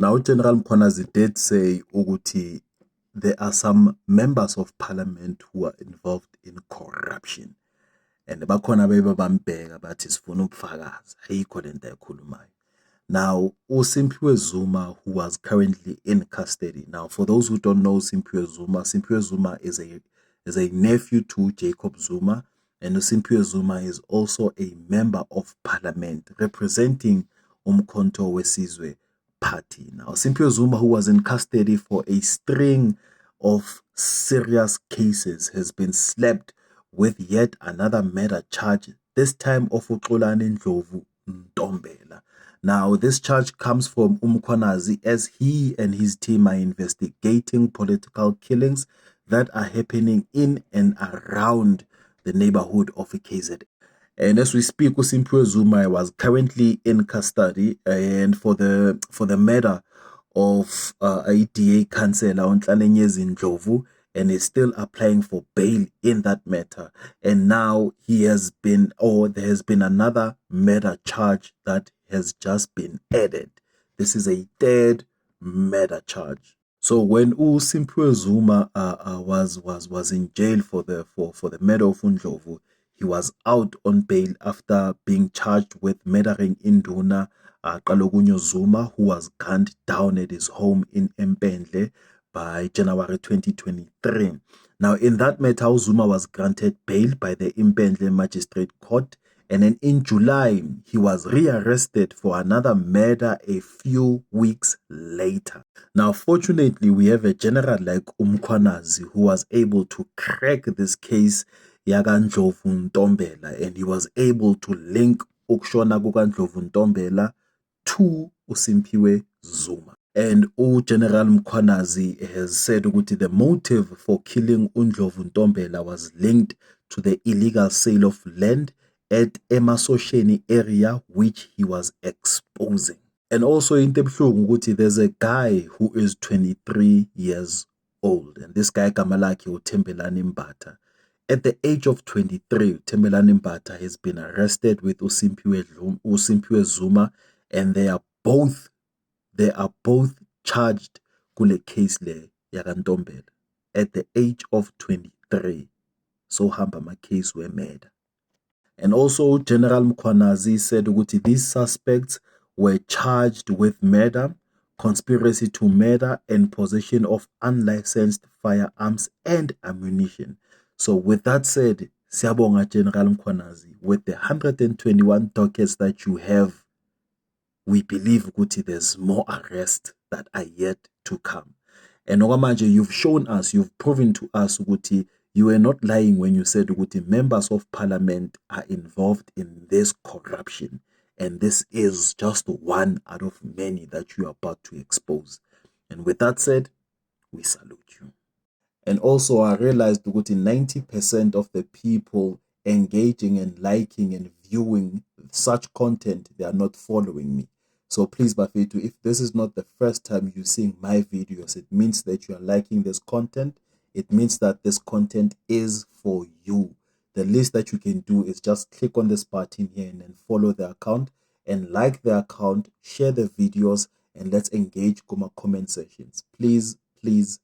Now, General Mkhwanazi did say ukuthi there are some members of parliament who are involved in corruption. And bakhona bebambheka bathi sifuna ubufakazi ayikho lento ayikhulumayo. Now, uSimphiwe Zuma, who was currently in custody. Now, for those who don't know Simphiwe Zuma is a nephew to Jacob Zuma, and uSimphiwe Zuma is also a member of parliament representing Umkhonto weSizwe party. Now, Simphiwe Zuma, who was in custody for a string of serious cases, has been slapped with yet another murder charge, this time of uXolani Ndlovu Ntombela. Now, this charge comes from Mkhwanazi as he and his team are investigating political killings that are happening in and around the neighborhood of KZN. And as we speak, uSimphiwe Zuma was currently in custody and for the murder of a DA councillor uNhlanhlenyezi Ndlovu, and is still applying for bail in that matter. And now there has been another murder charge that has just been added. This is a third murder charge. So when uSimphiwe Zuma was in jail for the murder of Ndlovu, he was out on bail after being charged with murdering Induna Qalokunyo Zuma, who was gunned down at his home in Mpendle by January 2023. Now, in that matter, Zuma was granted bail by the Mpendle Magistrate Court, and then in July, he was rearrested for another murder a few weeks later. Now, fortunately, we have a general like Mkhwanazi who was able to crack this case yaKaNdlovu Ntombela, and he was able to link ukushona kukaNdlovu Ntombela to uSimphiwe Zuma. And General Mkhwanazi has said that the motive for killing uNdlovu Ntombela was linked to the illegal sale of land at Emasosheni area, which he was exposing. And also in Tebshungu, there's a guy who is 23 years old, and this guy Kamalaki Thembelani Mbatha. At the age of 23, Thembelani Mbatha has been arrested with uSimphiwe Zuma, and they are both charged kule case le yaKaNtombela at the age of 23. So hamba ma case were made. And also General Mkhwanazi said that these suspects were charged with murder, conspiracy to murder, and possession of unlicensed firearms and ammunition. So with that said, siyabonga General Mkhwanazi, with the 121 dockets that you have, we believe ukuthi there's more arrests that are yet to come. And okwamanje, you've shown us, you've proven to us ukuthi you were not lying when you said ukuthi members of parliament are involved in this corruption. And this is just one out of many that you are about to expose. And with that said, we salute you. And also I realized that 90% of the people engaging and liking and viewing such content, they are not following me. So please, Bafetu, if this is not the first time you're seeing my videos, it means that you are liking this content. It means that this content is for you. The least that you can do is just click on this button here and then follow the account and like the account, share the videos, and let's engage Kuma comment sessions. Please, please,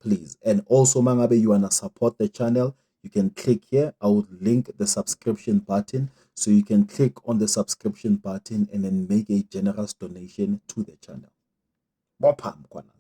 please. And also, mangabe you wanna support the channel, you can click here. I will link the subscription button, so you can click on the subscription button and then make a generous donation to the channel. Bopam kwana.